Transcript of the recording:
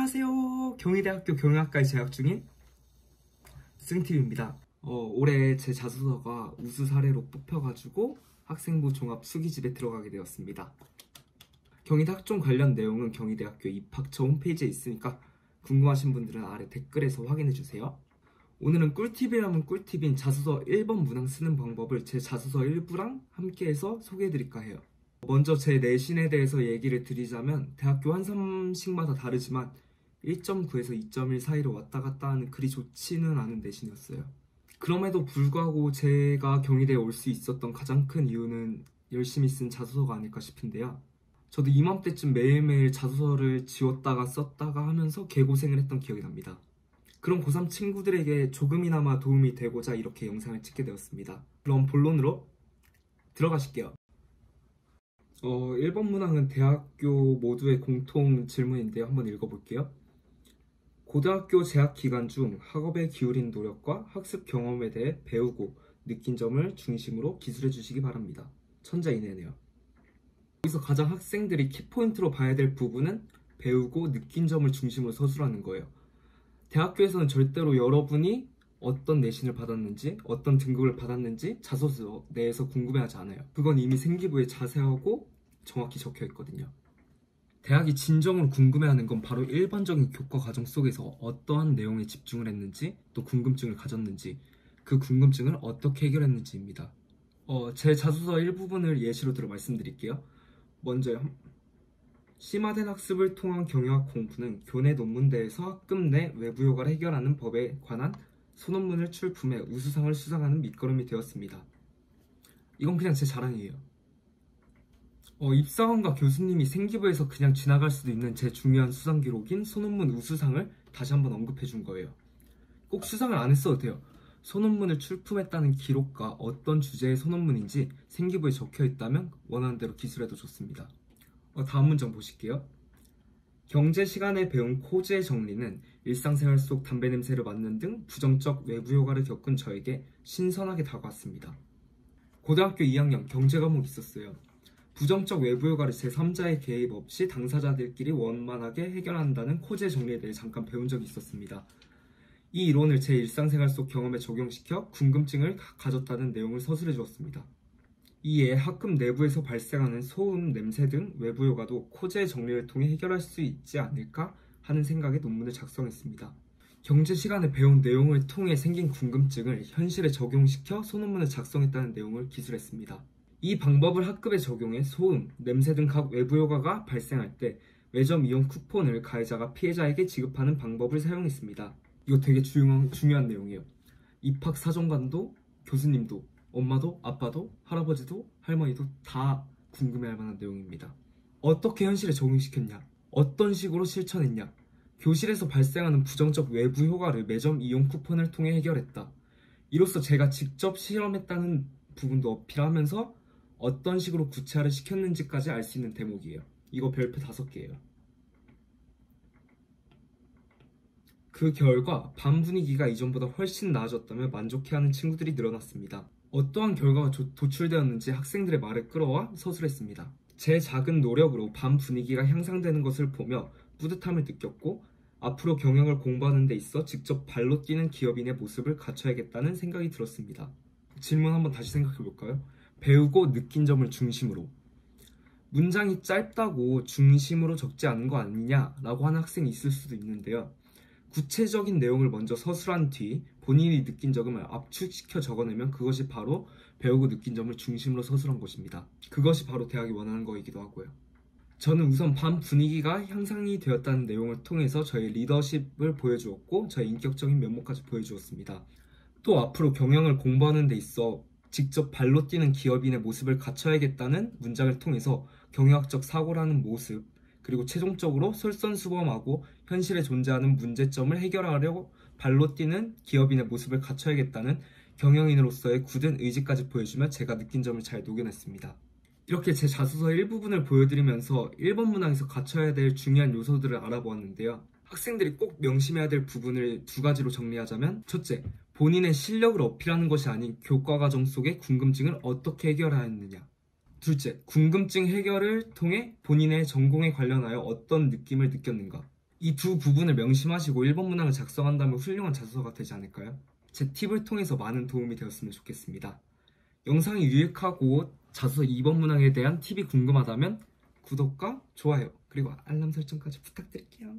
안녕하세요. 경희대학교 경영학과에 재학 중인 승팀입니다. 올해 제 자소서가 우수 사례로 뽑혀가지고 학생부 종합 수기집에 들어가게 되었습니다. 경희대 학종 관련 내용은 경희대학교 입학처 홈페이지에 있으니까 궁금하신 분들은 아래 댓글에서 확인해주세요. 오늘은 꿀팁이라면 꿀팁인 자소서 1번 문항 쓰는 방법을 제 자소서 일부랑 함께해서 소개해드릴까 해요. 먼저 제 내신에 대해서 얘기를 드리자면 대학교 한 삼식마다 다르지만 1.9에서 2.1 사이로 왔다 갔다 하는 그리 좋지는 않은 내신이었어요. 그럼에도 불구하고 제가 경희대에 올 수 있었던 가장 큰 이유는 열심히 쓴 자소서가 아닐까 싶은데요. 저도 이맘때쯤 매일매일 자소서를 지웠다가 썼다가 하면서 개고생을 했던 기억이 납니다. 그런 고3 친구들에게 조금이나마 도움이 되고자 이렇게 영상을 찍게 되었습니다. 그럼 본론으로 들어가실게요. 1번 문항은 대학교 모두의 공통 질문인데요. 한번 읽어볼게요. 고등학교 재학 기간 중 학업에 기울인 노력과 학습 경험에 대해 배우고 느낀 점을 중심으로 기술해 주시기 바랍니다. 천자 이내네요. 여기서 가장 학생들이 키포인트로 봐야 될 부분은 배우고 느낀 점을 중심으로 서술하는 거예요. 대학교에서는 절대로 여러분이 어떤 내신을 받았는지 어떤 등급을 받았는지 자소서 내에서 궁금해하지 않아요. 그건 이미 생기부에 자세하고 정확히 적혀 있거든요. 대학이 진정으로 궁금해하는 건 바로 일반적인 교과 과정 속에서 어떠한 내용에 집중을 했는지 또 궁금증을 가졌는지 그 궁금증을 어떻게 해결했는지입니다. 제 자소서 일부분을 예시로 들어 말씀드릴게요. 먼저요. 심화된 학습을 통한 경영학 공부는 교내 논문대에서 학급 내 외부 효과를 해결하는 법에 관한 소논문을 출품해 우수상을 수상하는 밑거름이 되었습니다. 이건 그냥 제 자랑이에요. 입사원과 교수님이 생기부에서 그냥 지나갈 수도 있는 제 중요한 수상 기록인 소논문 우수상을 다시 한번 언급해 준 거예요. 꼭 수상을 안 했어도 돼요. 소논문을 출품했다는 기록과 어떤 주제의 소논문인지 생기부에 적혀 있다면 원하는 대로 기술해도 좋습니다. 다음 문장 보실게요. 경제 시간에 배운 코즈의 정리는 일상생활 속 담배 냄새를 맡는 등 부정적 외부 효과를 겪은 저에게 신선하게 다가왔습니다. 고등학교 2학년 경제 과목이 있었어요. 부정적 외부 효과를 제3자의 개입 없이 당사자들끼리 원만하게 해결한다는 코즈의 정리에 대해 잠깐 배운 적이 있었습니다. 이 이론을 제 일상생활 속 경험에 적용시켜 궁금증을 가졌다는 내용을 서술해 주었습니다. 이에 학급 내부에서 발생하는 소음, 냄새 등 외부 효과도 코즈의 정리를 통해 해결할 수 있지 않을까 하는 생각에 논문을 작성했습니다. 경제 시간에 배운 내용을 통해 생긴 궁금증을 현실에 적용시켜 소논문을 작성했다는 내용을 기술했습니다. 이 방법을 학급에 적용해 소음, 냄새 등 각 외부 효과가 발생할 때 매점 이용 쿠폰을 가해자가 피해자에게 지급하는 방법을 사용했습니다. 이거 되게 중요한 내용이에요. 입학 사정관도, 교수님도, 엄마도, 아빠도, 할아버지도, 할머니도 다 궁금해할 만한 내용입니다. 어떻게 현실에 적용시켰냐? 어떤 식으로 실천했냐? 교실에서 발생하는 부정적 외부 효과를 매점 이용 쿠폰을 통해 해결했다. 이로써 제가 직접 실험했다는 부분도 어필하면서 어떤 식으로 구체화를 시켰는지까지 알 수 있는 대목이에요. 이거 별표 5개예요. 그 결과 반 분위기가 이전보다 훨씬 나아졌다며 만족해하는 친구들이 늘어났습니다. 어떠한 결과가 도출되었는지 학생들의 말을 끌어와 서술했습니다. 제 작은 노력으로 반 분위기가 향상되는 것을 보며 뿌듯함을 느꼈고 앞으로 경영을 공부하는 데 있어 직접 발로 뛰는 기업인의 모습을 갖춰야겠다는 생각이 들었습니다. 질문 한번 다시 생각해 볼까요? 배우고 느낀 점을 중심으로. 문장이 짧다고 중심으로 적지 않은 거 아니냐라고 하는 학생이 있을 수도 있는데요. 구체적인 내용을 먼저 서술한 뒤 본인이 느낀 점을 압축시켜 적어내면 그것이 바로 배우고 느낀 점을 중심으로 서술한 것입니다. 그것이 바로 대학이 원하는 거이기도 하고요. 저는 우선 반 분위기가 향상이 되었다는 내용을 통해서 저의 리더십을 보여주었고 저의 인격적인 면모까지 보여주었습니다. 또 앞으로 경영을 공부하는 데 있어 직접 발로 뛰는 기업인의 모습을 갖춰야겠다는 문장을 통해서 경영학적 사고라는 모습 그리고 최종적으로 솔선수범하고 현실에 존재하는 문제점을 해결하려고 발로 뛰는 기업인의 모습을 갖춰야겠다는 경영인으로서의 굳은 의지까지 보여주며 제가 느낀 점을 잘 녹여냈습니다. 이렇게 제 자소서 일부분을 보여드리면서 1번 문항에서 갖춰야 될 중요한 요소들을 알아보았는데요. 학생들이 꼭 명심해야 될 부분을 2가지로 정리하자면 첫째, 본인의 실력을 어필하는 것이 아닌 교과 과정 속의 궁금증을 어떻게 해결하였느냐. 둘째, 궁금증 해결을 통해 본인의 전공에 관련하여 어떤 느낌을 느꼈는가. 이 두 부분을 명심하시고 1번 문항을 작성한다면 훌륭한 자소서가 되지 않을까요? 제 팁을 통해서 많은 도움이 되었으면 좋겠습니다. 영상이 유익하고 자소서 2번 문항에 대한 팁이 궁금하다면 구독과 좋아요 그리고 알람 설정까지 부탁드릴게요.